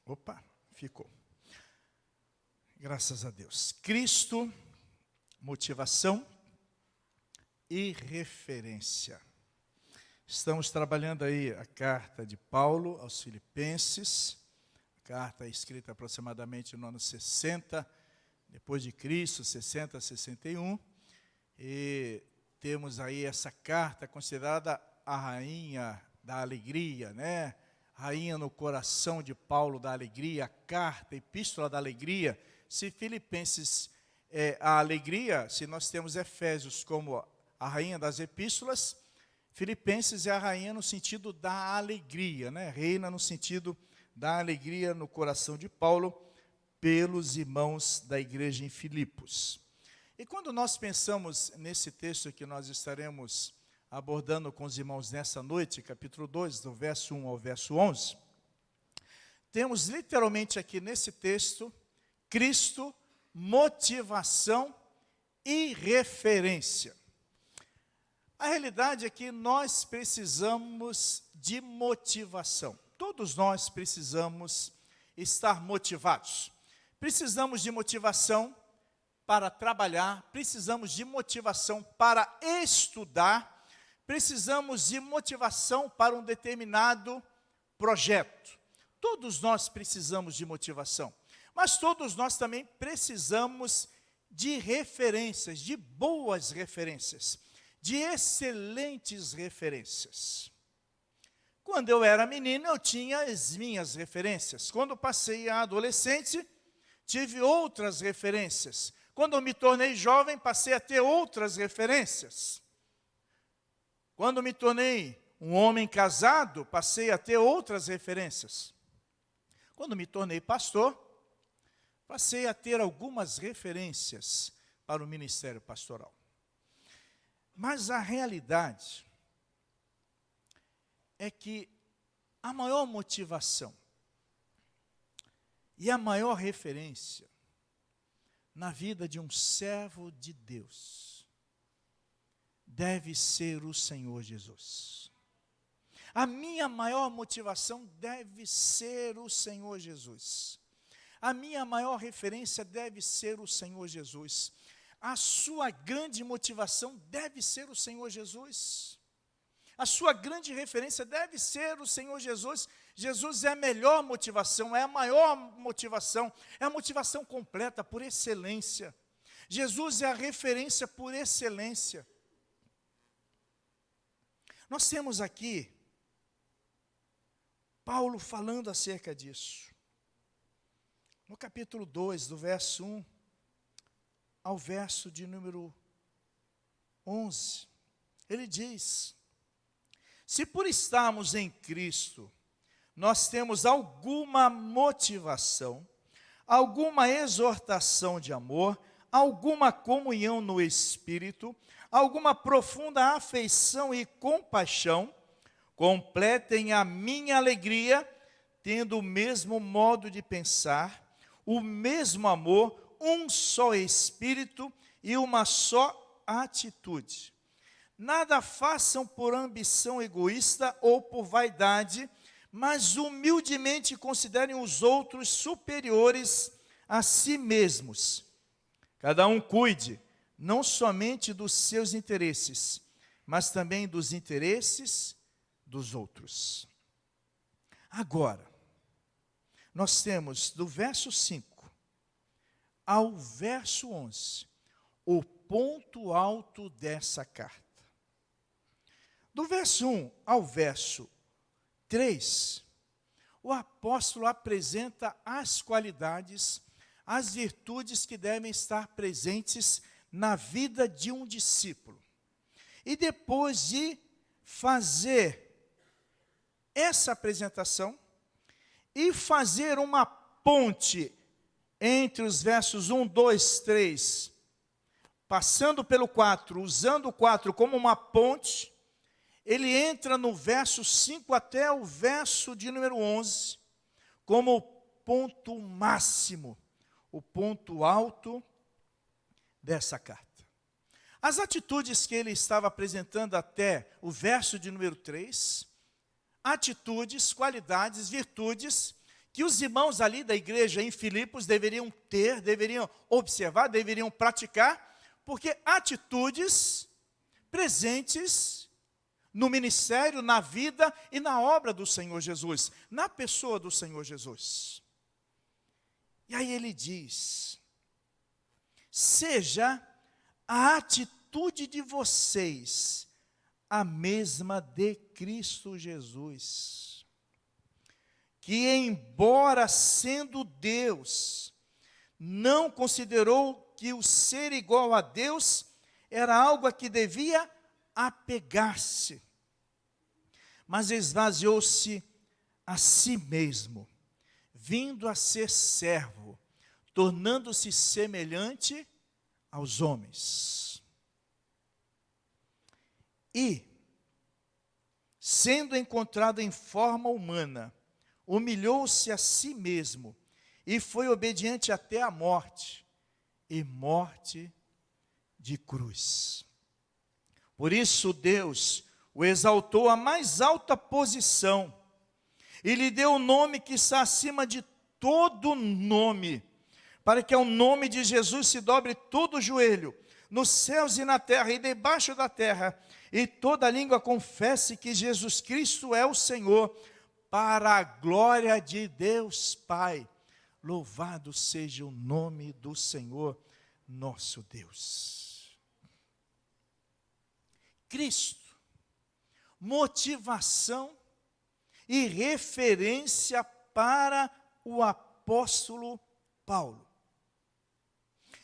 Opa, ficou. Graças a Deus. Cristo, motivação e referência. Estamos trabalhando aí a carta de Paulo aos Filipenses. A carta é escrita aproximadamente no ano 60, depois de Cristo, 60, 61. E temos aí essa carta considerada a rainha da alegria, né? Rainha no coração de Paulo da alegria, a carta, a epístola da alegria. Se Filipenses é a alegria, se nós temos Efésios como a rainha das epístolas, Filipenses é a rainha no sentido da alegria, né? Reina no sentido da alegria no coração de Paulo pelos irmãos da igreja em Filipos. E quando nós pensamos nesse texto que nós estaremos abordando com os irmãos nessa noite, capítulo 2, do verso 1 ao verso 11, temos literalmente aqui nesse texto, Cristo, motivação e referência. A realidade é que nós precisamos de motivação. Todos nós precisamos estar motivados. Precisamos de motivação para trabalhar, precisamos de motivação para estudar, precisamos de motivação para um determinado projeto. Todos nós precisamos de motivação, mas todos nós também precisamos de referências, de boas referências, de excelentes referências. Quando eu era menino, eu tinha as minhas referências. Quando passei a adolescente, tive outras referências. Quando eu me tornei jovem, passei a ter outras referências. Quando me tornei um homem casado, passei a ter outras referências. Quando me tornei pastor, passei a ter algumas referências para o ministério pastoral. Mas a realidade é que a maior motivação e a maior referência na vida de um servo de Deus deve ser o Senhor Jesus. A minha maior motivação deve ser o Senhor Jesus. A minha maior referência deve ser o Senhor Jesus. A sua grande motivação deve ser o Senhor Jesus. A sua grande referência deve ser o Senhor Jesus. Jesus é a melhor motivação, é a maior motivação, é a motivação completa, por excelência. Jesus é a referência por excelência. Nós temos aqui Paulo falando acerca disso. No capítulo 2, do verso 1 ao verso de número 11, ele diz: se por estarmos em Cristo, nós temos alguma motivação, alguma exortação de amor, alguma comunhão no Espírito, alguma profunda afeição e compaixão, completem a minha alegria, tendo o mesmo modo de pensar, o mesmo amor, um só Espírito e uma só atitude. Nada façam por ambição egoísta ou por vaidade, mas humildemente considerem os outros superiores a si mesmos. Cada um cuide, não somente dos seus interesses, mas também dos interesses dos outros. Agora, nós temos do verso 5 ao verso 11, o ponto alto dessa carta. Do verso 1 ao verso 3, o apóstolo apresenta as qualidades, as virtudes que devem estar presentes na vida de um discípulo. E depois de fazer essa apresentação e fazer uma ponte entre os versos 1, 2, 3, passando pelo 4, usando o 4 como uma ponte, ele entra no verso 5 até o verso de número 11, como o ponto máximo, o ponto alto dessa carta. As atitudes que ele estava apresentando até o verso de número 3, atitudes, qualidades, virtudes que os irmãos ali da igreja em Filipos deveriam ter, deveriam observar, deveriam praticar, porque atitudes presentes no ministério, na vida e na obra do Senhor Jesus, na pessoa do Senhor Jesus. E aí ele diz: seja a atitude de vocês a mesma de Cristo Jesus, que embora sendo Deus, não considerou que o ser igual a Deus era algo a que devia apegar-se, mas esvaziou-se a si mesmo, vindo a ser servo, tornando-se semelhante aos homens. E, sendo encontrado em forma humana, humilhou-se a si mesmo e foi obediente até a morte, e morte de cruz. Por isso Deus o exaltou à mais alta posição e lhe deu o nome que está acima de todo nome, para que ao nome de Jesus se dobre todo o joelho, nos céus e na terra e debaixo da terra, e toda língua confesse que Jesus Cristo é o Senhor, para a glória de Deus Pai. Louvado seja o nome do Senhor nosso Deus. Cristo, motivação e referência para o apóstolo Paulo.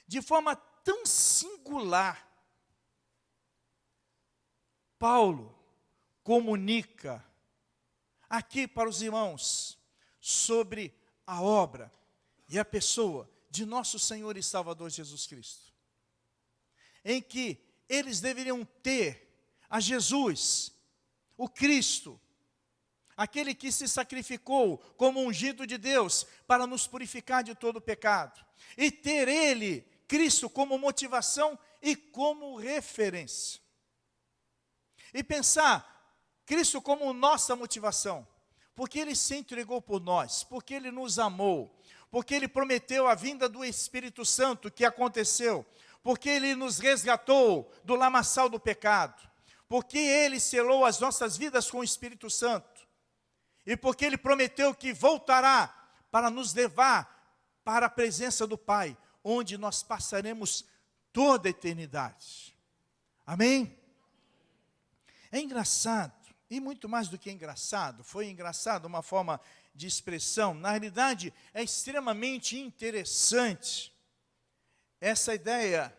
De forma tão singular, Paulo comunica aqui para os irmãos sobre a obra e a pessoa de nosso Senhor e Salvador Jesus Cristo, em que eles deveriam ter a Jesus, o Cristo, aquele que se sacrificou como ungido de Deus para nos purificar de todo pecado, e ter Ele, Cristo, como motivação e como referência. E pensar Cristo como nossa motivação, porque Ele se entregou por nós, porque Ele nos amou, porque Ele prometeu a vinda do Espírito Santo que aconteceu, porque Ele nos resgatou do lamaçal do pecado, porque Ele selou as nossas vidas com o Espírito Santo, e porque Ele prometeu que voltará para nos levar para a presença do Pai, onde nós passaremos toda a eternidade. Amém? É engraçado, e muito mais do que engraçado, foi engraçado uma forma de expressão, na realidade é extremamente interessante essa ideia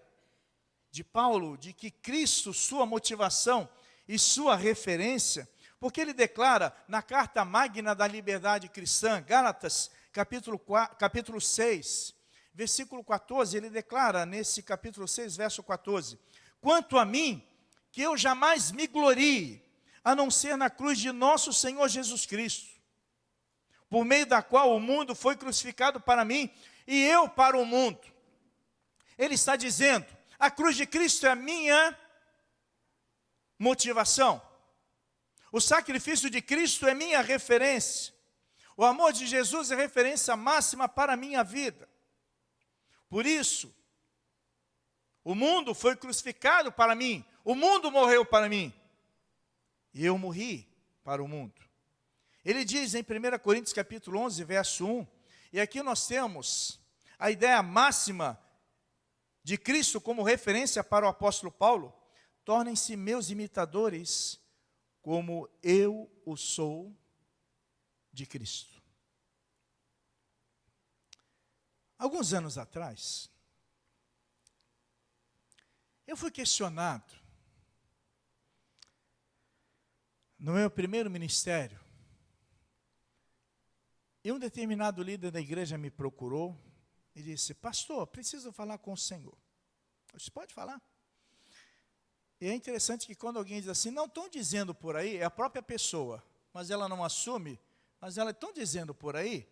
de Paulo, de que Cristo, sua motivação e sua referência, porque ele declara na carta magna da liberdade cristã, Gálatas, capítulo 6, versículo 14, ele declara nesse capítulo 6, verso 14, quanto a mim, que eu jamais me glorie, a não ser na cruz de nosso Senhor Jesus Cristo, por meio da qual o mundo foi crucificado para mim, e eu para o mundo. Ele está dizendo, a cruz de Cristo é a minha motivação. O sacrifício de Cristo é minha referência. O amor de Jesus é referência máxima para a minha vida. Por isso, o mundo foi crucificado para mim. O mundo morreu para mim. E eu morri para o mundo. Ele diz em 1 Coríntios capítulo 11, verso 1, e aqui nós temos a ideia máxima de Cristo como referência para o apóstolo Paulo, tornem-se meus imitadores, como eu o sou de Cristo. Alguns anos atrás, eu fui questionado, no meu primeiro ministério, e um determinado líder da igreja me procurou e disse, pastor, preciso falar com o senhor. Eu disse, pode falar. E é interessante que quando alguém diz assim, não estão dizendo por aí, é a própria pessoa, mas ela não assume, mas ela estão dizendo por aí,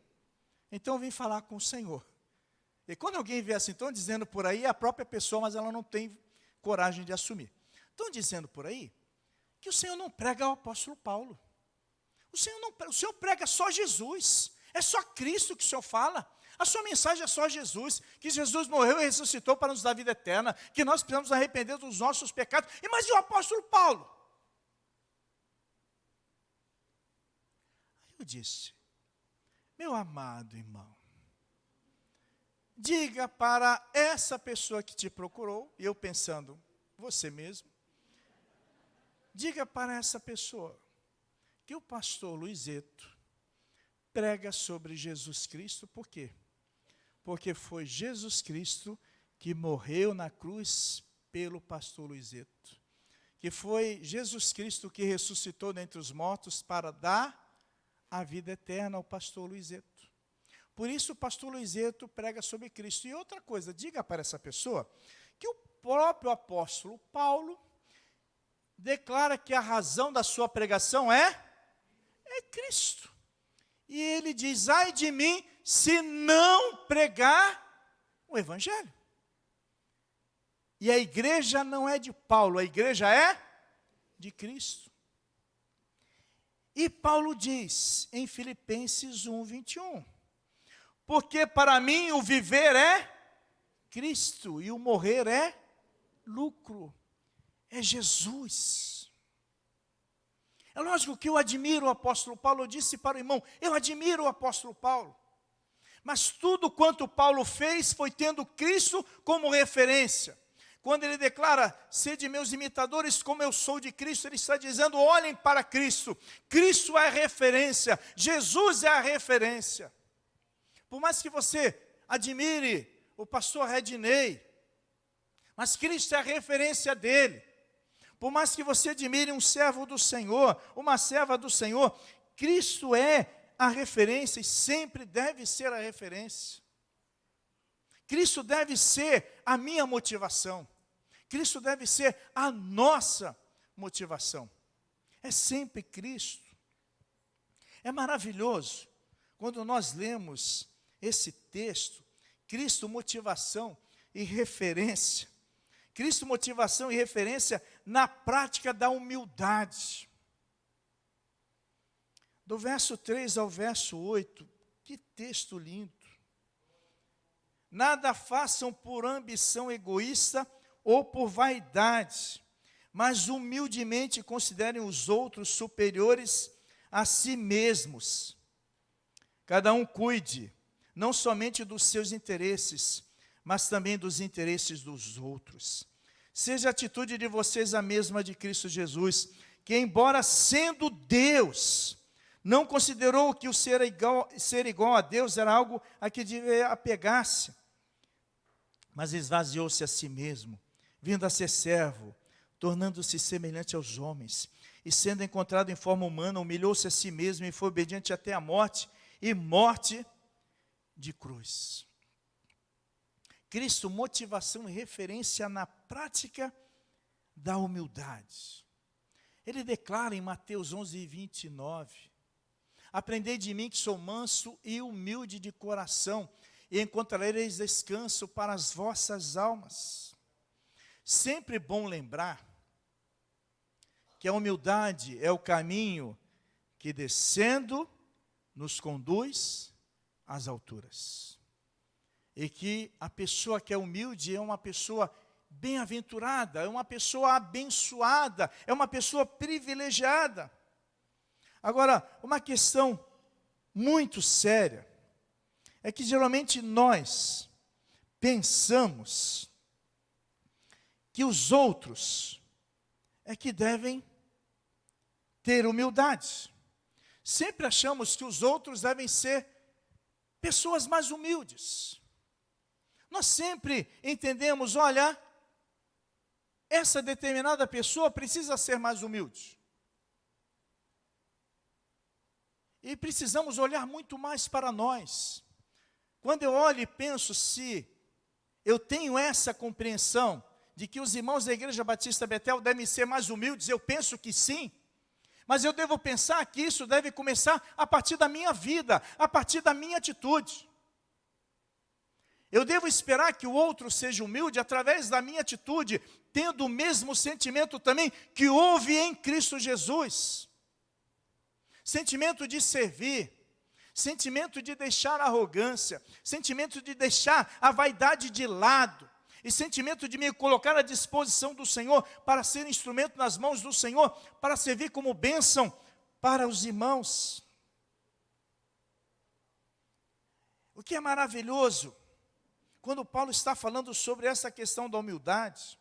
então eu vim falar com o Senhor. E quando alguém vê assim, estão dizendo por aí, é a própria pessoa, mas ela não tem coragem de assumir. Estão dizendo por aí que o Senhor não prega o apóstolo Paulo. O Senhor prega só Jesus. É só Cristo que o Senhor fala. A sua mensagem é só Jesus, que Jesus morreu e ressuscitou para nos dar vida eterna, que nós precisamos arrepender dos nossos pecados. Mas e o apóstolo Paulo? Aí eu disse, meu amado irmão, diga para essa pessoa que te procurou, e eu pensando, você mesmo, diga para essa pessoa que o pastor Luizeto prega sobre Jesus Cristo, por quê? Porque foi Jesus Cristo que morreu na cruz pelo pastor Luizeto. Que foi Jesus Cristo que ressuscitou dentre os mortos para dar a vida eterna ao pastor Luizeto. Por isso o pastor Luizeto prega sobre Cristo. E outra coisa, diga para essa pessoa que o próprio apóstolo Paulo declara que a razão da sua pregação é Cristo. E ele diz, ai de mim, se não pregar o evangelho. E a igreja não é de Paulo, a igreja é de Cristo. E Paulo diz em Filipenses 1:21, porque para mim o viver é Cristo e o morrer é lucro, é Jesus. É lógico que eu admiro o apóstolo Paulo, eu disse para o irmão, eu admiro o apóstolo Paulo. Mas tudo quanto Paulo fez foi tendo Cristo como referência. Quando ele declara, sede meus imitadores como eu sou de Cristo, ele está dizendo, olhem para Cristo. Cristo é a referência, Jesus é a referência. Por mais que você admire o pastor Redney, mas Cristo é a referência dele. Por mais que você admire um servo do Senhor, uma serva do Senhor, Cristo é a referência e sempre deve ser a referência. Cristo deve ser a minha motivação. Cristo deve ser a nossa motivação. É sempre Cristo. É maravilhoso quando nós lemos esse texto, Cristo, motivação e referência. Cristo, motivação e referência na prática da humildade. Do verso 3 ao verso 8, que texto lindo. Nada façam por ambição egoísta ou por vaidade, mas humildemente considerem os outros superiores a si mesmos. Cada um cuide, não somente dos seus interesses, mas também dos interesses dos outros. Seja a atitude de vocês a mesma de Cristo Jesus, que embora sendo Deus, não considerou que o ser igual a Deus era algo a que devia apegar-se, mas esvaziou-se a si mesmo, vindo a ser servo, tornando-se semelhante aos homens, e sendo encontrado em forma humana, humilhou-se a si mesmo e foi obediente até a morte, e morte de cruz. Cristo, motivação e referência na prática da humildade. Ele declara em Mateus 11:29, aprendei de mim que sou manso e humilde de coração, e encontrareis descanso para as vossas almas. Sempre bom lembrar que a humildade é o caminho que descendo nos conduz às alturas. E que a pessoa que é humilde é uma pessoa bem-aventurada, é uma pessoa abençoada, é uma pessoa privilegiada. Agora, uma questão muito séria é que geralmente nós pensamos que os outros é que devem ter humildade. Sempre achamos que os outros devem ser pessoas mais humildes. Nós sempre entendemos, olha, essa determinada pessoa precisa ser mais humilde. E precisamos olhar muito mais para nós. Quando eu olho e penso se eu tenho essa compreensão de que os irmãos da Igreja Batista Betel devem ser mais humildes, eu penso que sim. Mas eu devo pensar que isso deve começar a partir da minha vida, a partir da minha atitude. Eu devo esperar que o outro seja humilde através da minha atitude, tendo o mesmo sentimento também que houve em Cristo Jesus. Sentimento de servir, sentimento de deixar a arrogância, sentimento de deixar a vaidade de lado, e sentimento de me colocar à disposição do Senhor, para ser instrumento nas mãos do Senhor, para servir como bênção para os irmãos. O que é maravilhoso, quando Paulo está falando sobre essa questão da humildade,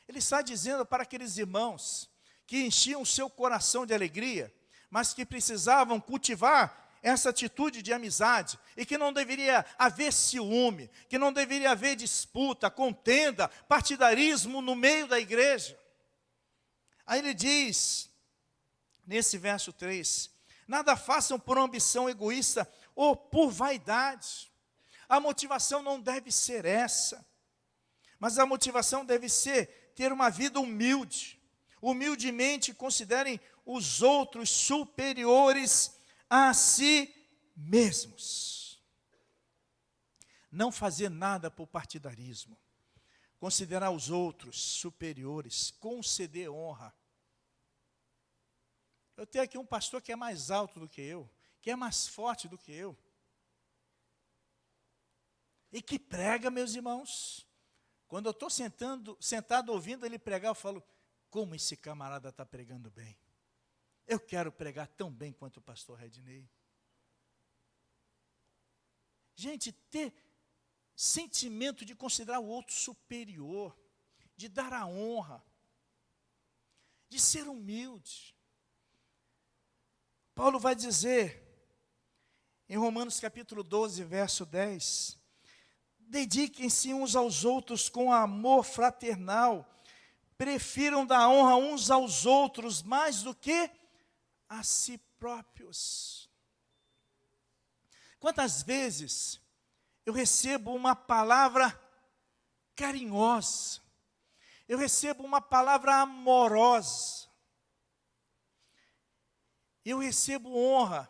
ele está dizendo para aqueles irmãos que enchiam o seu coração de alegria, mas que precisavam cultivar essa atitude de amizade, e que não deveria haver ciúme, que não deveria haver disputa, contenda, partidarismo no meio da igreja. Aí ele diz, nesse verso 3, nada façam por ambição egoísta ou por vaidade. A motivação não deve ser essa, mas a motivação deve ser ter uma vida humilde. Humildemente considerem os outros superiores a si mesmos. Não fazer nada por partidarismo. Considerar os outros superiores, conceder honra. Eu tenho aqui um pastor que é mais alto do que eu, que é mais forte do que eu. E que prega, meus irmãos. Quando eu estou sentado ouvindo ele pregar, eu falo, como esse camarada está pregando bem. Eu quero pregar tão bem quanto o pastor Redney. Gente, ter sentimento de considerar o outro superior, de dar a honra, de ser humilde. Paulo vai dizer, em Romanos capítulo 12, verso 10, dediquem-se uns aos outros com amor fraternal, prefiram dar honra uns aos outros mais do que a si próprios. Quantas vezes eu recebo uma palavra carinhosa, eu recebo uma palavra amorosa, eu recebo honra,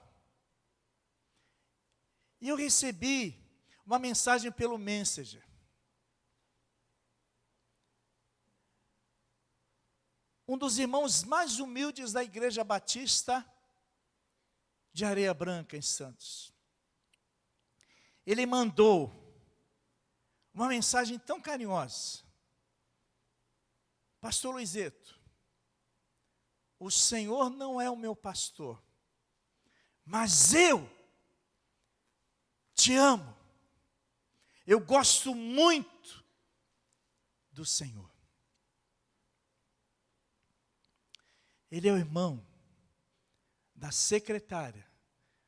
e eu recebi uma mensagem pelo Messenger. Um dos irmãos mais humildes da Igreja Batista de Areia Branca, em Santos. Ele mandou uma mensagem tão carinhosa. Pastor Luizeto, o Senhor não é o meu pastor, mas eu te amo. Eu gosto muito do Senhor. Ele é o irmão da secretária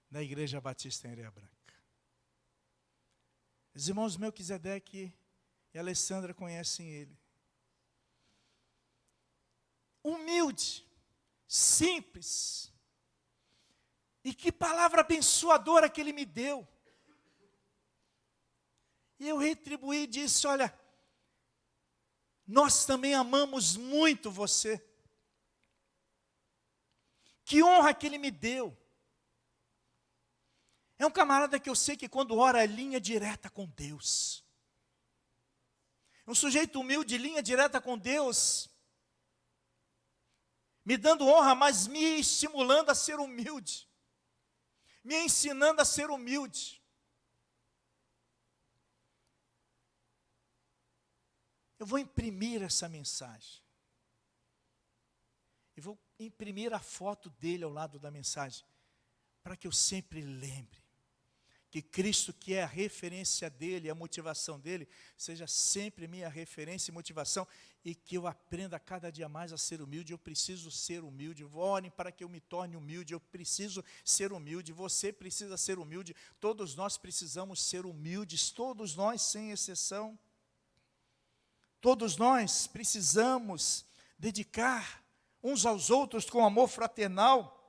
da Igreja Batista em Areia Branca. Os irmãos Melquisedeque e Alessandra conhecem ele. Humilde, simples. E que palavra abençoadora que ele me deu. E eu retribuí e disse, olha, nós também amamos muito você. Que honra que ele me deu. É um camarada que eu sei que quando ora é linha direta com Deus. É um sujeito humilde, linha direta com Deus. Me dando honra, mas me estimulando a ser humilde. Me ensinando a ser humilde. Eu vou imprimir essa mensagem. E vou imprimir a foto dele ao lado da mensagem, para que eu sempre lembre que Cristo, que é a referência dele, a motivação dele, seja sempre minha referência e motivação, e que eu aprenda cada dia mais a ser humilde. Eu preciso ser humilde. Orem para que eu me torne humilde. Eu preciso ser humilde. Você precisa ser humilde. Todos nós precisamos ser humildes. Todos nós, sem exceção. Todos nós precisamos dedicar uns aos outros com amor fraternal.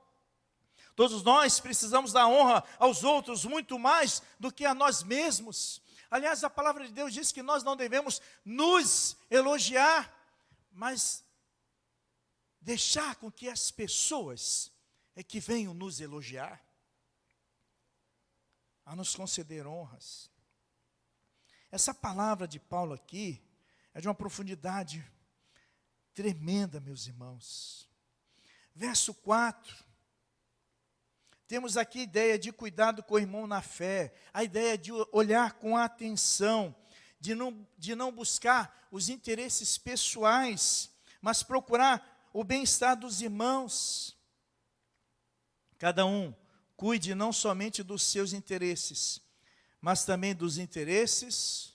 Todos nós precisamos dar honra aos outros muito mais do que a nós mesmos. Aliás, a palavra de Deus diz que nós não devemos nos elogiar, mas deixar com que as pessoas é que venham nos elogiar, a nos conceder honras. Essa palavra de Paulo aqui é de uma profundidade tremenda, meus irmãos. Verso 4. Temos aqui a ideia de cuidado com o irmão na fé, a ideia de olhar com atenção, de não buscar os interesses pessoais, mas procurar o bem-estar dos irmãos. Cada um cuide não somente dos seus interesses, mas também dos interesses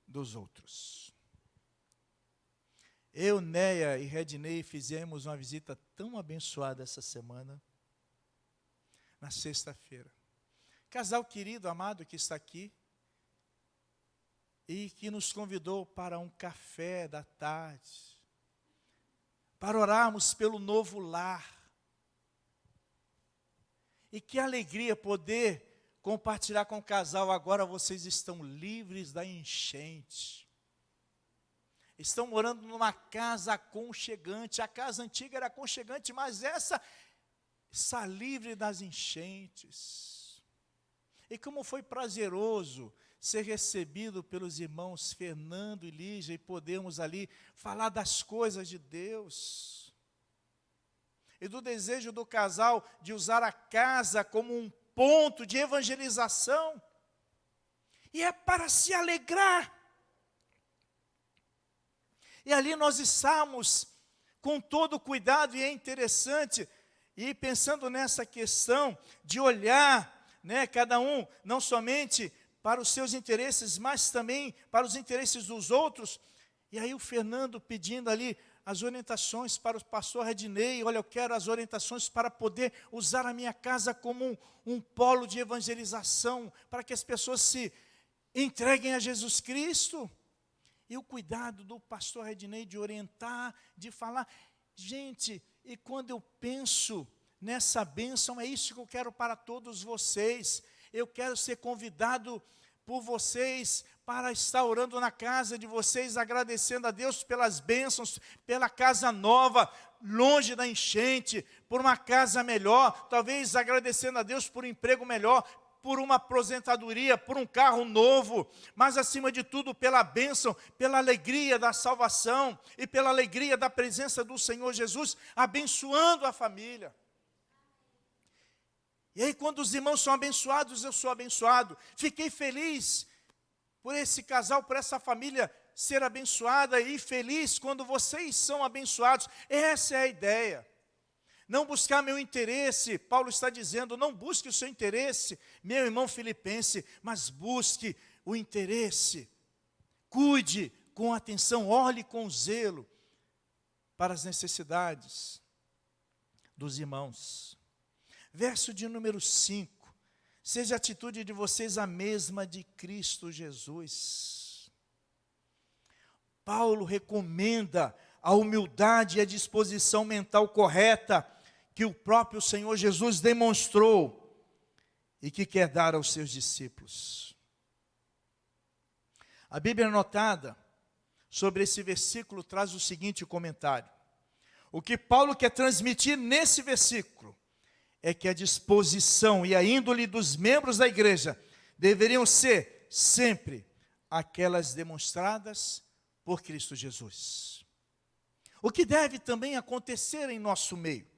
dos outros. Eu, Neia e Redney fizemos uma visita tão abençoada essa semana, na sexta-feira. Casal querido, amado, que está aqui, e que nos convidou para um café da tarde, para orarmos pelo novo lar. E que alegria poder compartilhar com o casal, agora vocês estão livres da enchente. Estão morando numa casa aconchegante. A casa antiga era aconchegante, mas essa está livre das enchentes. E como foi prazeroso ser recebido pelos irmãos Fernando e Lígia e podermos ali falar das coisas de Deus. E do desejo do casal de usar a casa como um ponto de evangelização. E é para se alegrar. E ali nós estamos com todo cuidado, e é interessante, e pensando nessa questão de olhar, né, cada um, não somente para os seus interesses, mas também para os interesses dos outros. E aí o Fernando pedindo ali as orientações para o pastor Redney, olha, eu quero as orientações para poder usar a minha casa como um polo de evangelização, para que as pessoas se entreguem a Jesus Cristo. E o cuidado do pastor Redney de orientar, de falar, gente, e quando eu penso nessa bênção, é isso que eu quero para todos vocês. Eu quero ser convidado por vocês para estar orando na casa de vocês, agradecendo a Deus pelas bênçãos, pela casa nova, longe da enchente, por uma casa melhor, talvez agradecendo a Deus por um emprego melhor, por uma aposentadoria, por um carro novo, mas acima de tudo pela bênção, pela alegria da salvação e pela alegria da presença do Senhor Jesus, abençoando a família. E aí quando os irmãos são abençoados, eu sou abençoado. Fiquei feliz por esse casal, por essa família ser abençoada, e feliz quando vocês são abençoados. Essa é a ideia. Não buscar meu interesse, Paulo está dizendo, não busque o seu interesse, meu irmão filipense, mas busque o interesse. Cuide com atenção, olhe com zelo para as necessidades dos irmãos. Verso de número 5, seja a atitude de vocês a mesma de Cristo Jesus. Paulo recomenda a humildade e a disposição mental correta que o próprio Senhor Jesus demonstrou e que quer dar aos seus discípulos. A Bíblia anotada sobre esse versículo traz o seguinte comentário. O que Paulo quer transmitir nesse versículo é que a disposição e a índole dos membros da igreja deveriam ser sempre aquelas demonstradas por Cristo Jesus. O que deve também acontecer em nosso meio?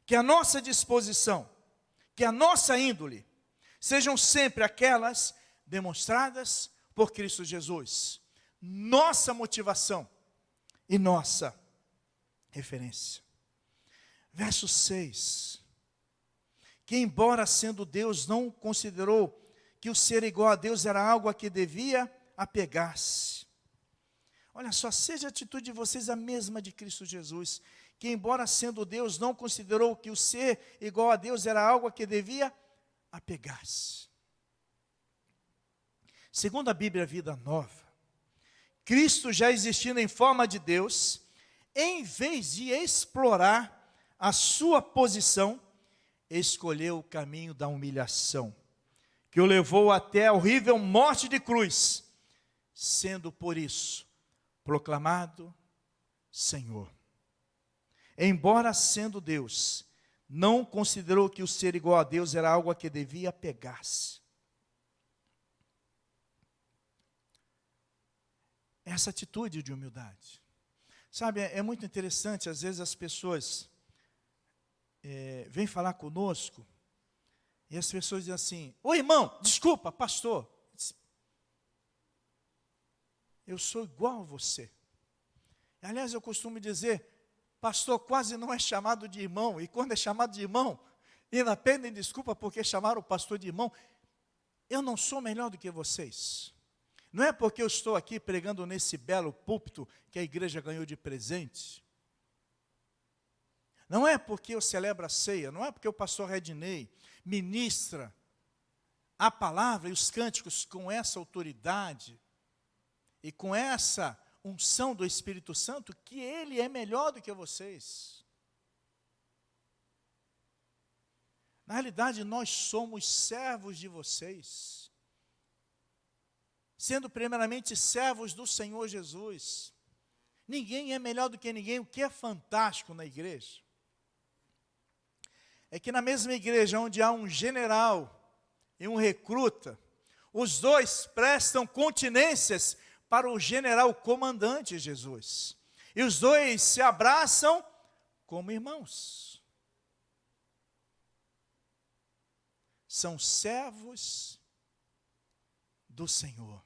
Que a nossa disposição, que a nossa índole, sejam sempre aquelas demonstradas por Cristo Jesus. Nossa motivação e nossa referência. Verso 6. Que embora sendo Deus, não considerou que o ser igual a Deus era algo a que devia apegar-se. Olha só, seja a atitude de vocês a mesma de Cristo Jesus, que embora sendo Deus, não considerou que o ser igual a Deus era algo a que devia apegar-se. Segundo a Bíblia Vida Nova, Cristo, já existindo em forma de Deus, em vez de explorar a sua posição, escolheu o caminho da humilhação, que o levou até a horrível morte de cruz, sendo por isso proclamado Senhor. Embora sendo Deus, não considerou que o ser igual a Deus era algo a que devia apegar-se. Essa atitude de humildade. Sabe, é muito interessante, às vezes as pessoas vem falar conosco, e as pessoas dizem assim: ô irmão, desculpa, pastor, eu sou igual a você. Aliás, eu costumo dizer, pastor quase não é chamado de irmão, e quando é chamado de irmão, ainda pedem desculpa porque chamaram o pastor de irmão. Eu não sou melhor do que vocês. Não é porque eu estou aqui pregando nesse belo púlpito que a igreja ganhou de presente. Não é porque eu celebro a ceia, não é porque o pastor Redney ministra a palavra e os cânticos com essa autoridade e com essa unção do Espírito Santo que ele é melhor do que vocês. Na realidade, nós somos servos de vocês, sendo primeiramente servos do Senhor Jesus. Ninguém é melhor do que ninguém. O que é fantástico na igreja é que na mesma igreja onde há um general e um recruta, os dois prestam continências para o general comandante Jesus. E os dois se abraçam como irmãos. São servos do Senhor.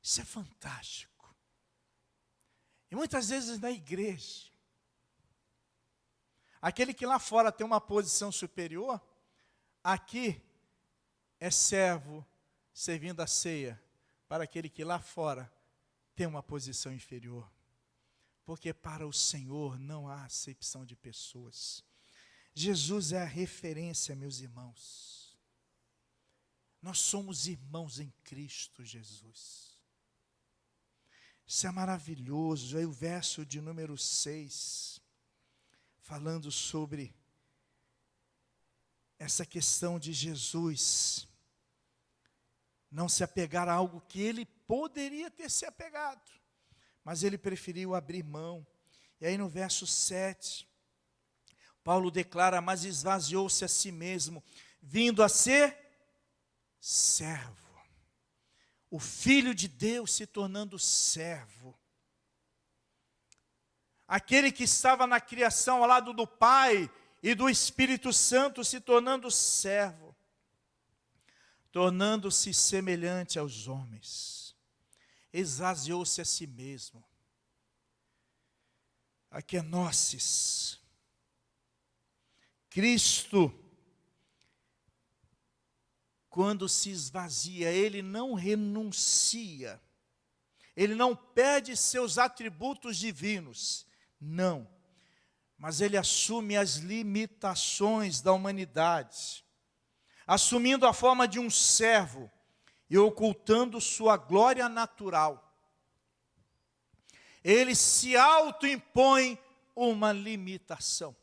Isso é fantástico. E muitas vezes na igreja, aquele que lá fora tem uma posição superior, aqui é servo servindo a ceia para aquele que lá fora tem uma posição inferior. Porque para o Senhor não há acepção de pessoas. Jesus é a referência, meus irmãos. Nós somos irmãos em Cristo Jesus. Isso é maravilhoso. Aí o verso de número 6, falando sobre essa questão de Jesus não se apegar a algo que ele poderia ter se apegado, mas ele preferiu abrir mão. E aí no verso 7, Paulo declara: mas esvaziou-se a si mesmo, vindo a ser servo. O Filho de Deus se tornando servo. Aquele que estava na criação ao lado do Pai e do Espírito Santo se tornando servo. Tornando-se semelhante aos homens. Esvaziou-se a si mesmo. Aqui é nós. Cristo, quando se esvazia, ele não renuncia, ele não perde seus atributos divinos, não, mas ele assume as limitações da humanidade, assumindo a forma de um servo e ocultando sua glória natural. Ele se autoimpõe uma limitação,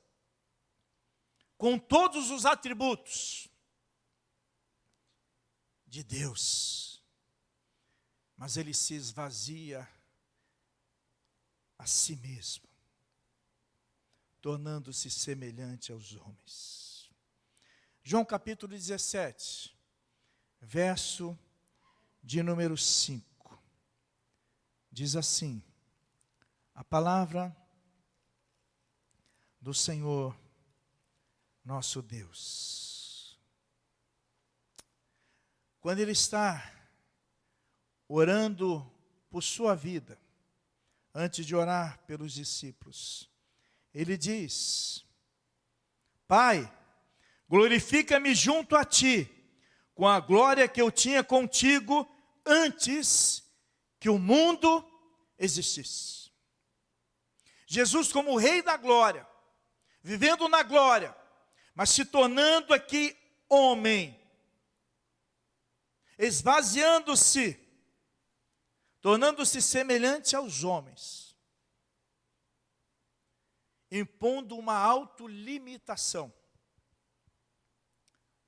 com todos os atributos de Deus, mas ele se esvazia a si mesmo, tornando-se semelhante aos homens. João capítulo 17, verso de número 5, diz assim, a palavra do Senhor nosso Deus. Quando ele está orando por sua vida, antes de orar pelos discípulos, ele diz: Pai, glorifica-me junto a ti, com a glória que eu tinha contigo antes que o mundo existisse. Jesus, como o Rei da glória, vivendo na glória, mas se tornando aqui homem, esvaziando-se, tornando-se semelhante aos homens, impondo uma autolimitação,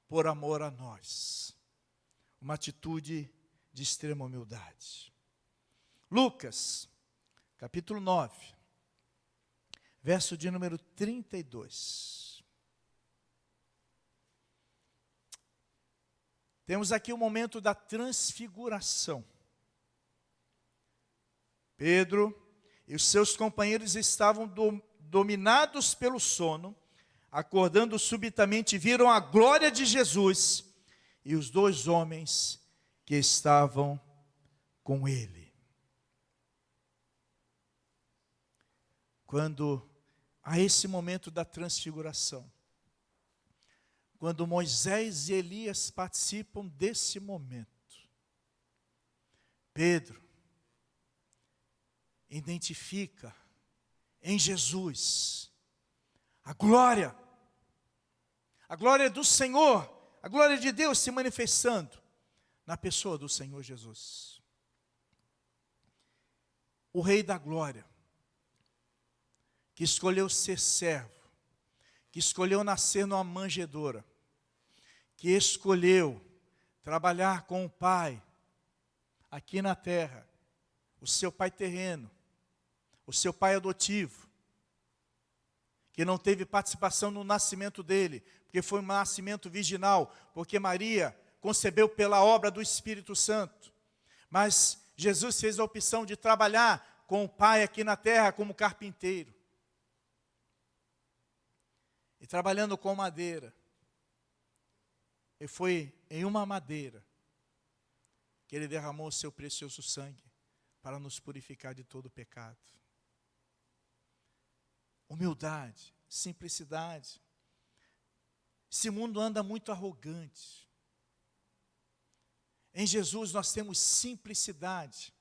por amor a nós, uma atitude de extrema humildade. Lucas, capítulo 9, verso de número 32. Temos aqui o momento da transfiguração. Pedro e os seus companheiros estavam dominados pelo sono, acordando subitamente, viram a glória de Jesus e os dois homens que estavam com ele. Quando há esse momento da transfiguração, quando Moisés e Elias participam desse momento, Pedro identifica em Jesus a glória do Senhor, a glória de Deus se manifestando na pessoa do Senhor Jesus. O Rei da Glória, que escolheu ser servo, que escolheu nascer numa manjedoura, que escolheu trabalhar com o Pai aqui na terra, o seu pai terreno, o seu pai adotivo, que não teve participação no nascimento dele, porque foi um nascimento virginal, porque Maria concebeu pela obra do Espírito Santo. Mas Jesus fez a opção de trabalhar com o Pai aqui na terra como carpinteiro. E trabalhando com madeira, e foi em uma madeira que ele derramou o seu precioso sangue para nos purificar de todo pecado. Humildade, simplicidade. Esse mundo anda muito arrogante. Em Jesus nós temos simplicidade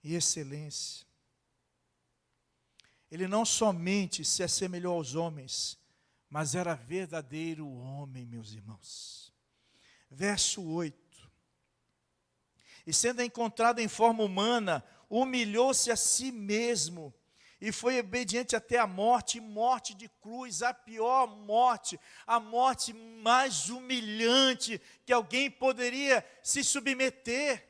e excelência. Ele não somente se assemelhou aos homens, mas era verdadeiro homem, meus irmãos. Verso 8. E sendo encontrado em forma humana, humilhou-se a si mesmo, e foi obediente até a morte, morte de cruz, a pior morte, a morte mais humilhante que alguém poderia se submeter.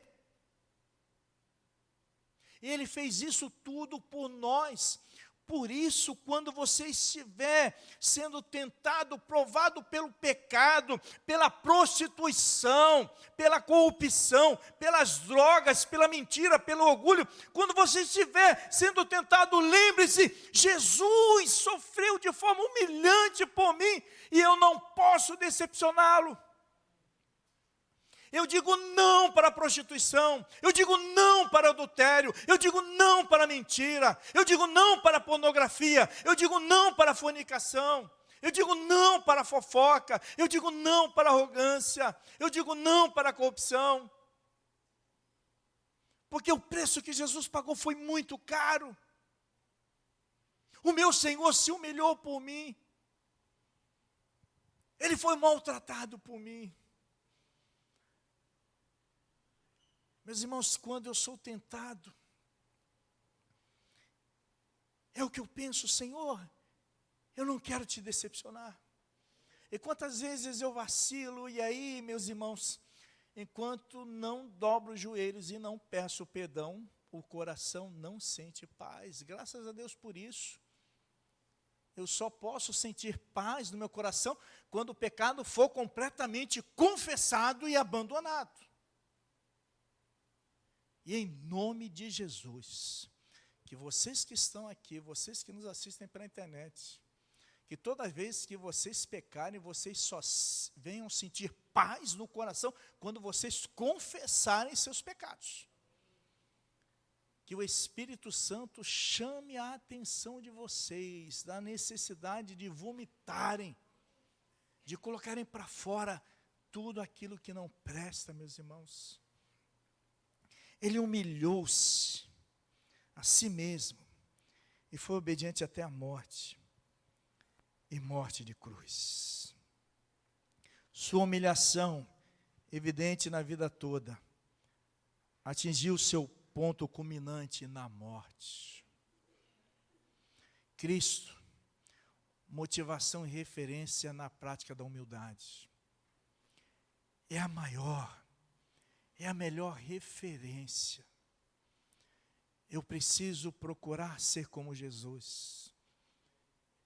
E ele fez isso tudo por nós. Por isso, quando você estiver sendo tentado, provado pelo pecado, pela prostituição, pela corrupção, pelas drogas, pela mentira, pelo orgulho, quando você estiver sendo tentado, lembre-se, Jesus sofreu de forma humilhante por mim, e eu não posso decepcioná-lo. Eu digo não para a prostituição, eu digo não para o adultério, eu digo não para a mentira, eu digo não para a pornografia, eu digo não para a fornicação, eu digo não para a fofoca, eu digo não para a arrogância, eu digo não para a corrupção. Porque o preço que Jesus pagou foi muito caro. O meu Senhor se humilhou por mim. Ele foi maltratado por mim. Meus irmãos, quando eu sou tentado, é o que eu penso, Senhor, eu não quero te decepcionar. E quantas vezes eu vacilo, e aí, meus irmãos, enquanto não dobro os joelhos e não peço perdão, o coração não sente paz. Graças a Deus por isso. Eu só posso sentir paz no meu coração quando o pecado for completamente confessado e abandonado. E em nome de Jesus, que vocês que estão aqui, vocês que nos assistem pela internet, que toda vez que vocês pecarem, vocês só venham sentir paz no coração quando vocês confessarem seus pecados. Que o Espírito Santo chame a atenção de vocês, da necessidade de vomitarem, de colocarem para fora tudo aquilo que não presta, meus irmãos. Ele humilhou-se a si mesmo e foi obediente até a morte, e morte de cruz. Sua humilhação, evidente na vida toda, atingiu seu ponto culminante na morte. Cristo, motivação e referência na prática da humildade. É a maior, é a melhor referência. Eu preciso procurar ser como Jesus.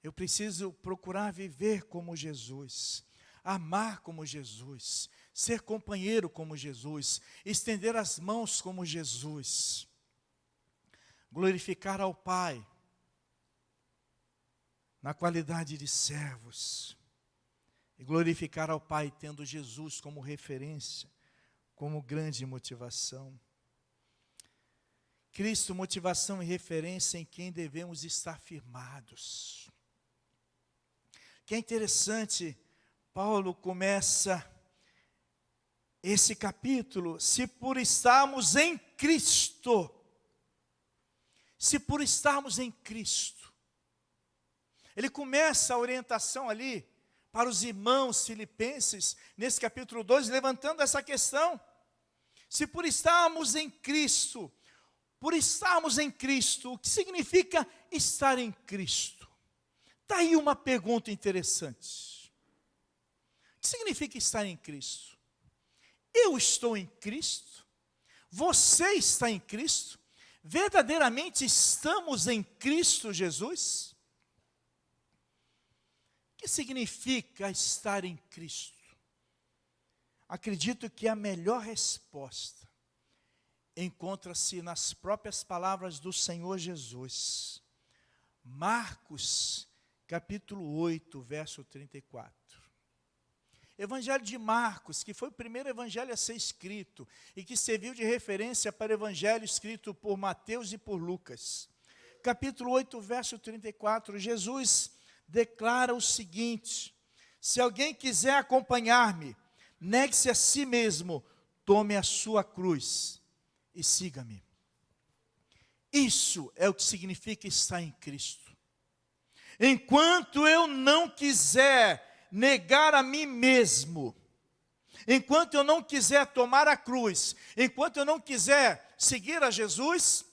Eu preciso procurar viver como Jesus. Amar como Jesus. Ser companheiro como Jesus. Estender as mãos como Jesus. Glorificar ao Pai. na qualidade de servos, e glorificar ao Pai tendo Jesus como referência, como grande motivação. Cristo, motivação e referência em quem devemos estar firmados. Que é interessante, Paulo começa esse capítulo, se por estarmos em Cristo, ele começa a orientação ali, para os irmãos filipenses, nesse capítulo 2, levantando essa questão. Se por estarmos em Cristo, o que significa estar em Cristo? Está aí uma pergunta interessante. O que significa estar em Cristo? Eu estou em Cristo? Você está em Cristo? Verdadeiramente estamos em Cristo Jesus? O que significa estar em Cristo? Acredito que a melhor resposta encontra-se nas próprias palavras do Senhor Jesus. Marcos, capítulo 8, verso 34. Evangelho de Marcos, que foi o primeiro evangelho a ser escrito, e que serviu de referência para o evangelho escrito por Mateus e por Lucas. Capítulo 8, verso 34, Jesus declara o seguinte: se alguém quiser acompanhar-me, negue-se a si mesmo, tome a sua cruz e siga-me. Isso é o que significa estar em Cristo. Enquanto eu não quiser negar a mim mesmo, enquanto eu não quiser tomar a cruz, enquanto eu não quiser seguir a Jesus,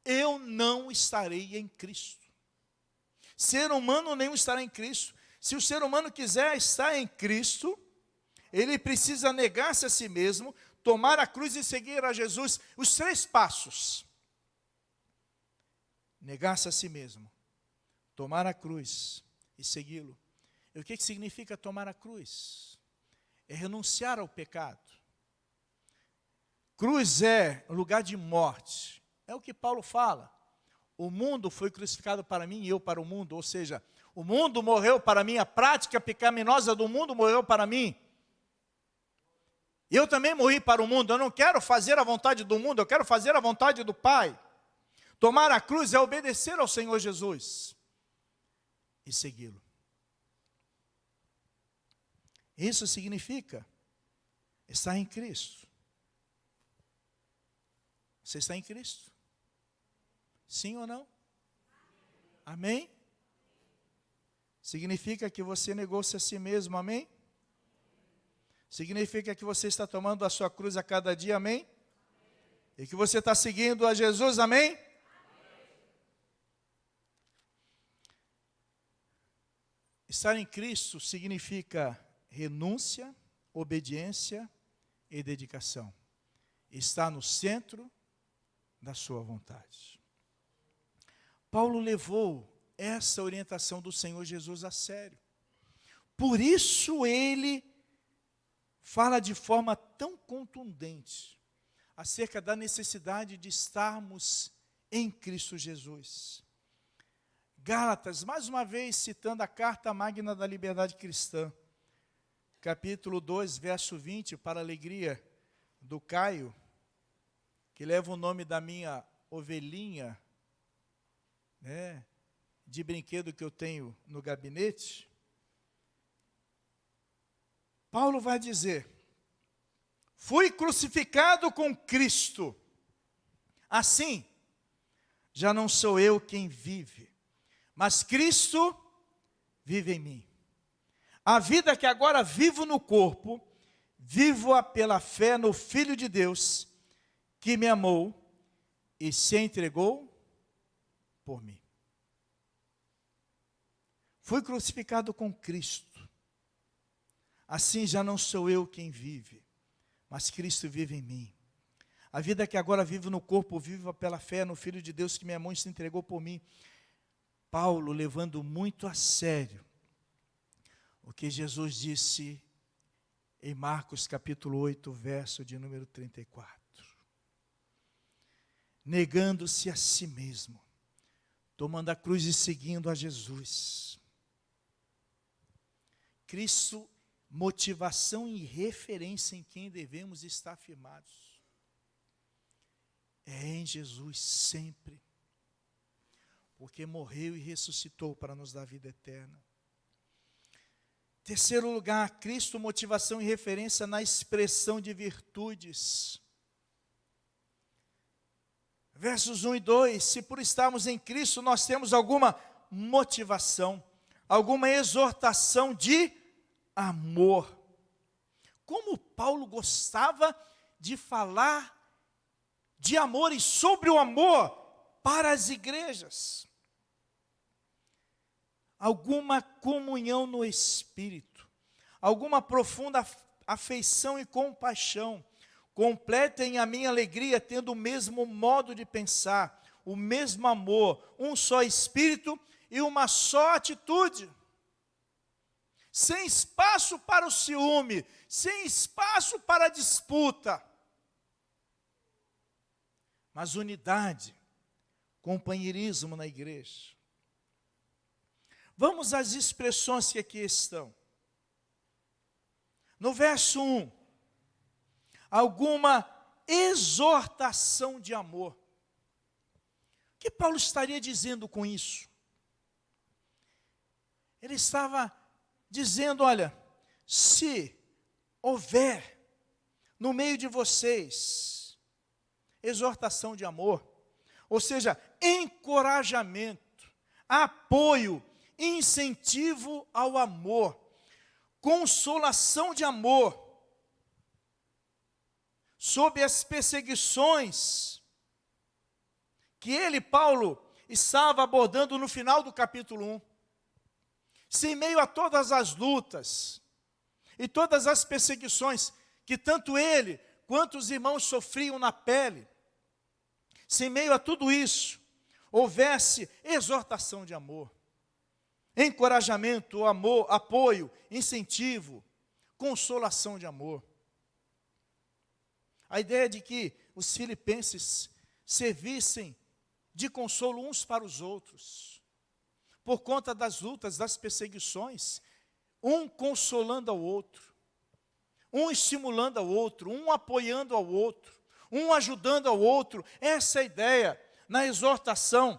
eu não estarei em Cristo. Ser humano nenhum estará em Cristo. Se o ser humano quiser estar em Cristo, ele precisa negar-se a si mesmo, tomar a cruz e seguir a Jesus. Os 3 passos: negar-se a si mesmo, tomar a cruz e segui-lo. E o que significa tomar a cruz? É renunciar ao pecado. Cruz é lugar de morte. É o que Paulo fala. O mundo foi crucificado para mim e eu para o mundo. Ou seja, o mundo morreu para mim, a prática pecaminosa do mundo morreu para mim. Eu também morri para o mundo. Eu não quero fazer a vontade do mundo, eu quero fazer a vontade do Pai. Tomar a cruz é obedecer ao Senhor Jesus e segui-lo. Isso significa estar em Cristo. Você está em Cristo? Sim ou não? Amém? Significa que você negou-se a si mesmo, amém? Significa que você está tomando a sua cruz a cada dia, amém? E que você está seguindo a Jesus, amém? Estar em Cristo significa renúncia, obediência e dedicação. Estar no centro da sua vontade. Paulo levou essa orientação do Senhor Jesus a sério. Por isso ele fala de forma tão contundente acerca da necessidade de estarmos em Cristo Jesus. Gálatas, mais uma vez citando a Carta Magna da Liberdade Cristã, capítulo 2, verso 20, para a alegria do Caio, que leva o nome da minha ovelhinha, de brinquedo que eu tenho no gabinete. Paulo vai dizer: fui crucificado com Cristo, assim, já não sou eu quem vive, mas Cristo vive em mim. A vida que agora vivo no corpo, vivo-a pela fé no Filho de Deus, que me amou e se entregou por mim. Fui crucificado com Cristo. Assim já não sou eu quem vive, mas Cristo vive em mim. A vida que agora vivo no corpo, vivo pela fé no Filho de Deus que me amou e se entregou por mim. Paulo levando muito a sério o que Jesus disse em Marcos capítulo 8, verso de número 34. Negando-se a si mesmo, tomando a cruz e seguindo a Jesus. Cristo, motivação e referência em quem devemos estar firmados. É em Jesus sempre. Porque morreu e ressuscitou para nos dar vida eterna. Terceiro lugar, Cristo, motivação e referência na expressão de virtudes. Versos 1 e 2, se por estarmos em Cristo nós temos alguma motivação, alguma exortação de amor. Como Paulo gostava de falar de amor e sobre o amor para as igrejas. Alguma comunhão no Espírito, alguma profunda afeição e compaixão. Completem a minha alegria tendo o mesmo modo de pensar, o mesmo amor, um só Espírito e uma só atitude. Sem espaço para o ciúme, sem espaço para a disputa. Mas unidade, companheirismo na igreja. Vamos às expressões que aqui estão. No verso 1, alguma exortação de amor. O que Paulo estaria dizendo com isso? Ele estava dizendo, olha, se houver no meio de vocês exortação de amor, ou seja, encorajamento, apoio, incentivo ao amor, consolação de amor, sob as perseguições que ele, Paulo, estava abordando no final do capítulo 1. Se em meio a todas as lutas e todas as perseguições que tanto ele quanto os irmãos sofriam na pele, se em meio a tudo isso houvesse exortação de amor, encorajamento, amor, apoio, incentivo, consolação de amor. A ideia de que os filipenses servissem de consolo uns para os outros, por conta das lutas, das perseguições, um consolando ao outro, um estimulando ao outro, um apoiando ao outro, um ajudando ao outro. Essa é a ideia na exortação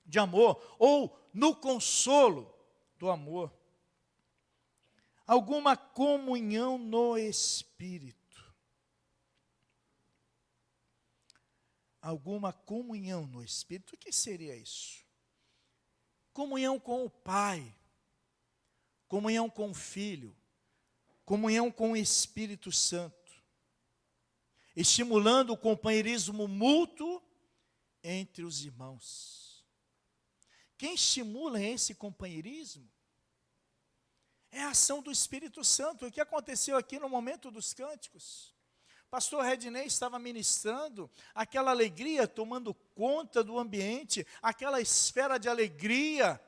de amor, ou no consolo do amor. Alguma comunhão no Espírito. Alguma comunhão no Espírito. O que seria isso? Comunhão com o Pai, comunhão com o Filho, comunhão com o Espírito Santo, estimulando o companheirismo mútuo entre os irmãos. Quem estimula esse companheirismo é a ação do Espírito Santo. O que aconteceu aqui no momento dos cânticos? Pastor Redney estava ministrando, aquela alegria tomando conta do ambiente, aquela esfera de alegria,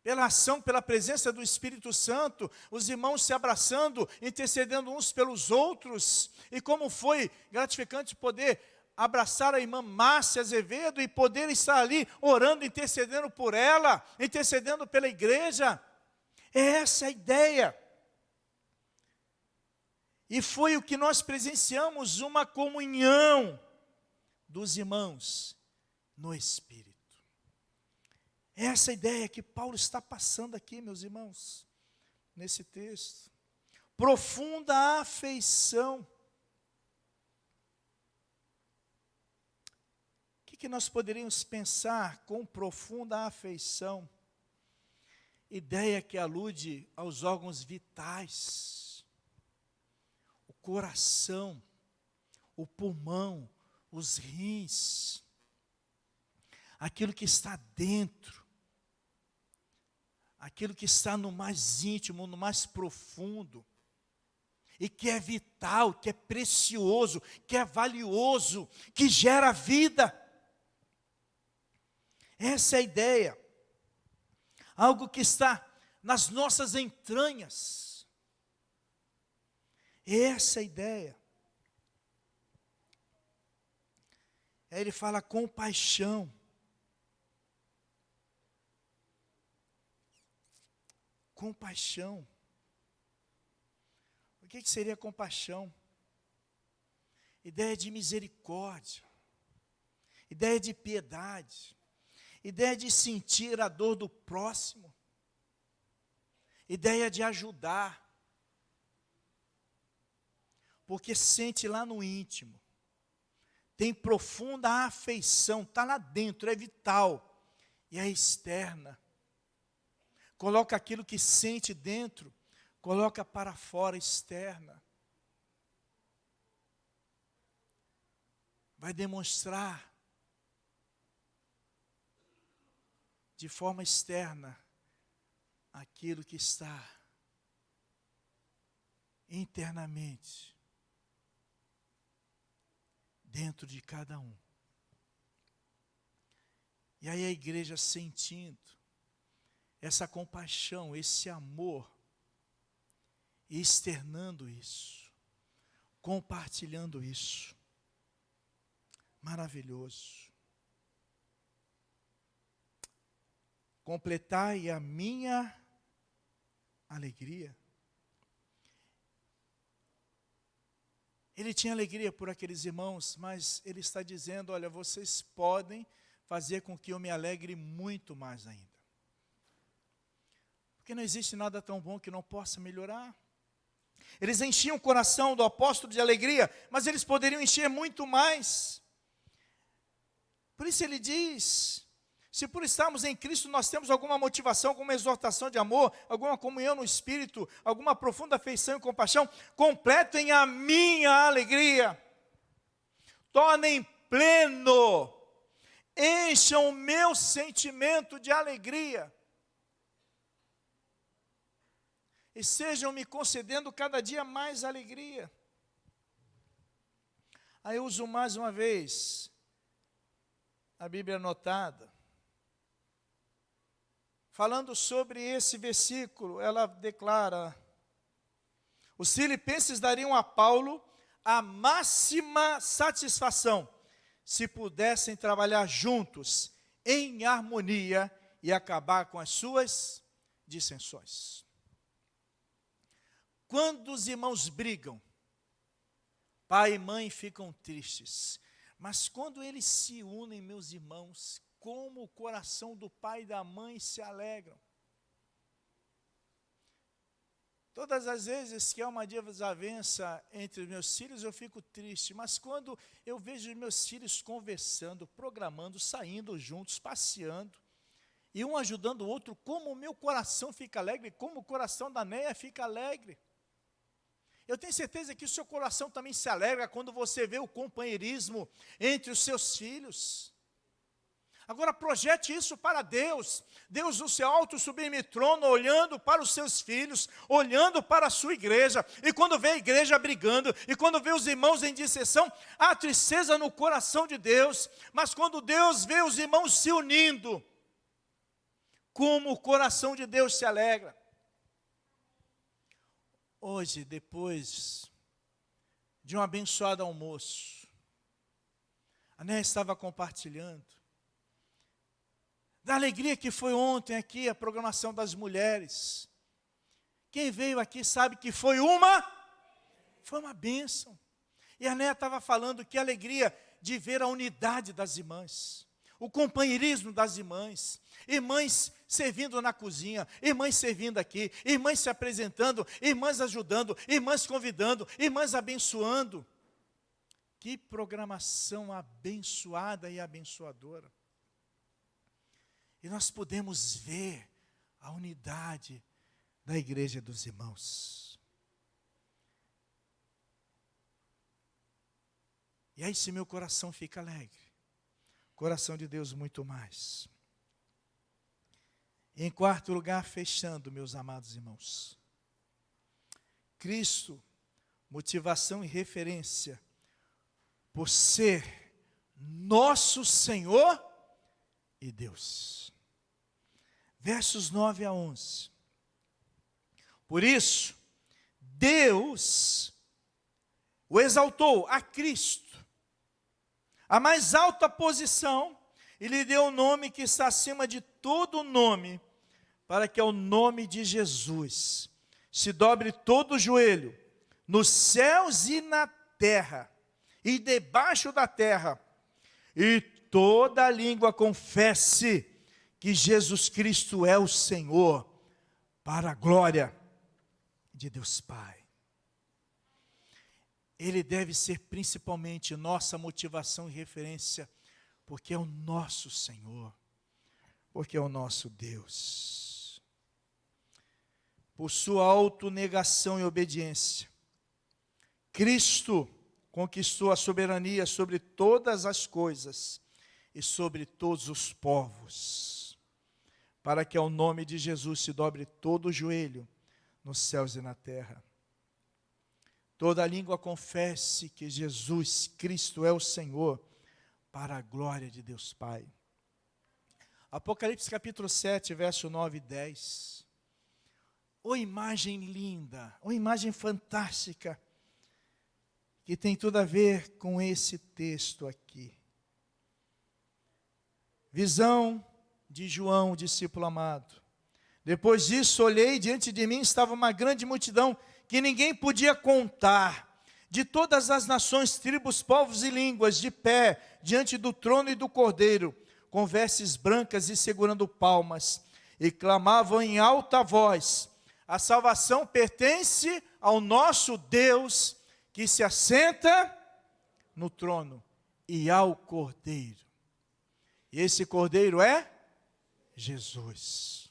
pela ação, pela presença do Espírito Santo, os irmãos se abraçando, intercedendo uns pelos outros. E como foi gratificante poder abraçar a irmã Márcia Azevedo e poder estar ali orando, intercedendo por ela, intercedendo pela igreja. É essa a ideia. E foi o que nós presenciamos, uma comunhão dos irmãos no Espírito. Essa ideia que Paulo está passando aqui, meus irmãos, nesse texto. Profunda afeição. O que nós poderíamos pensar com profunda afeição? Ideia que alude aos órgãos vitais. O coração, o pulmão, os rins. Aquilo que está dentro. Aquilo que está no mais íntimo, no mais profundo, e que é vital, que é precioso, que é valioso, que gera vida. Essa é a ideia. Algo que está nas nossas entranhas. Essa é a ideia. Aí ele fala compaixão. Compaixão. O que seria compaixão? Ideia de misericórdia, ideia de piedade, ideia de sentir a dor do próximo, ideia de ajudar, porque sente lá no íntimo, tem profunda afeição, está lá dentro, é vital, e é externa. Coloca aquilo que sente dentro, coloca para fora, externa. Vai demonstrar de forma externa aquilo que está internamente dentro de cada um. E aí a igreja sentindo essa compaixão, esse amor, e externando isso, compartilhando isso. Maravilhoso. Completai a minha alegria. Ele tinha alegria por aqueles irmãos, mas ele está dizendo, olha, vocês podem fazer com que eu me alegre muito mais ainda. Porque não existe nada tão bom que não possa melhorar. Eles enchiam o coração do apóstolo de alegria, mas eles poderiam encher muito mais. Por isso ele diz, se por estarmos em Cristo nós temos alguma motivação, alguma exortação de amor, alguma comunhão no Espírito, alguma profunda afeição e compaixão, completem a minha alegria, tornem pleno, encham o meu sentimento de alegria, e sejam me concedendo cada dia mais alegria. Aí eu uso mais uma vez a Bíblia anotada. Falando sobre esse versículo, ela declara: os filipenses dariam a Paulo a máxima satisfação se pudessem trabalhar juntos, em harmonia, e acabar com as suas dissensões. Quando os irmãos brigam, pai e mãe ficam tristes, mas quando eles se unem, meus irmãos, como o coração do pai e da mãe se alegram. Todas as vezes que há uma desavença entre os meus filhos, eu fico triste, mas quando eu vejo os meus filhos conversando, programando, saindo juntos, passeando, e um ajudando o outro, como o meu coração fica alegre, como o coração da Neia fica alegre. Eu tenho certeza que o seu coração também se alegra quando você vê o companheirismo entre os seus filhos. Agora projete isso para Deus. Deus no seu alto sublime trono, olhando para os seus filhos, olhando para a sua igreja. E quando vê a igreja brigando, e quando vê os irmãos em dissensão, há tristeza no coração de Deus. Mas quando Deus vê os irmãos se unindo, como o coração de Deus se alegra. Hoje, depois de um abençoado almoço, a Néia estava compartilhando da alegria que foi ontem aqui a programação das mulheres. Quem veio aqui sabe que foi uma bênção. E a Néia estava falando que alegria de ver a unidade das irmãs, o companheirismo das irmãs, irmãs servindo na cozinha, irmãs servindo aqui, irmãs se apresentando, irmãs ajudando, irmãs convidando, irmãs abençoando. Que programação abençoada e abençoadora. E nós podemos ver a unidade da igreja dos irmãos. E aí se meu coração fica alegre, coração de Deus muito mais. Em quarto lugar, fechando, meus amados irmãos, Cristo, motivação e referência, por ser nosso Senhor e Deus. Versos 9 a 11. Por isso, Deus o exaltou a Cristo, a mais alta posição, e lhe deu o nome que está acima de todo nome, para que ao nome de Jesus se dobre todo o joelho, nos céus e na terra, e debaixo da terra, e toda língua confesse que Jesus Cristo é o Senhor, para a glória de Deus Pai. Ele deve ser principalmente nossa motivação e referência, porque é o nosso Senhor, porque é o nosso Deus. Por sua autonegação e obediência, Cristo conquistou a soberania sobre todas as coisas e sobre todos os povos, para que ao nome de Jesus se dobre todo o joelho nos céus e na terra. Toda língua confesse que Jesus Cristo é o Senhor, para a glória de Deus Pai. Apocalipse capítulo 7, verso 9 e 10. Ô imagem linda, ô imagem fantástica, que tem tudo a ver com esse texto aqui. Visão de João, discípulo amado. Depois disso, olhei, e diante de mim estava uma grande multidão, que ninguém podia contar, de todas as nações, tribos, povos e línguas, de pé, diante do trono e do Cordeiro, com vestes brancas e segurando palmas, e clamavam em alta voz: a salvação pertence ao nosso Deus, que se assenta no trono, e ao Cordeiro. E esse Cordeiro é Jesus.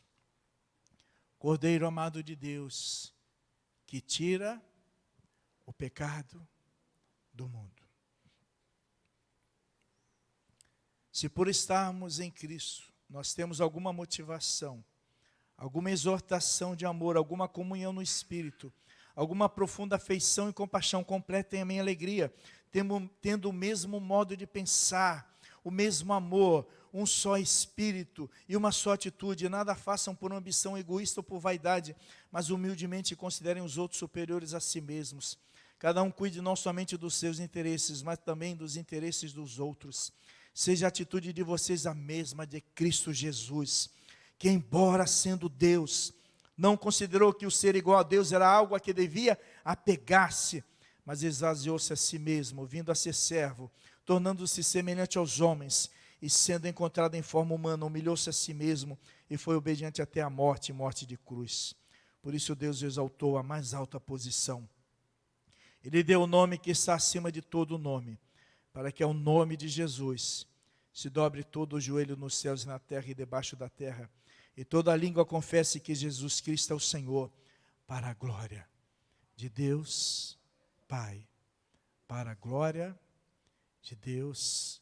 Cordeiro amado de Deus, que tira o pecado do mundo. Se por estarmos em Cristo, nós temos alguma motivação, alguma exortação de amor, alguma comunhão no Espírito, alguma profunda afeição e compaixão, completem a minha alegria, tendo o mesmo modo de pensar, o mesmo amor, um só Espírito e uma só atitude. Nada façam por ambição egoísta ou por vaidade, mas humildemente considerem os outros superiores a si mesmos. Cada um cuide não somente dos seus interesses, mas também dos interesses dos outros. Seja a atitude de vocês a mesma de Cristo Jesus, que embora sendo Deus, não considerou que o ser igual a Deus era algo a que devia apegar-se, mas esvaziou-se a si mesmo, vindo a ser servo, tornando-se semelhante aos homens, e sendo encontrado em forma humana, humilhou-se a si mesmo, e foi obediente até a morte, morte de cruz. Por isso Deus o exaltou à mais alta posição. Ele deu o nome que está acima de todo nome, para que ao nome de Jesus se dobre todo o joelho nos céus e na terra e debaixo da terra, e toda a língua confesse que Jesus Cristo é o Senhor, para a glória de Deus Pai, para a glória de Deus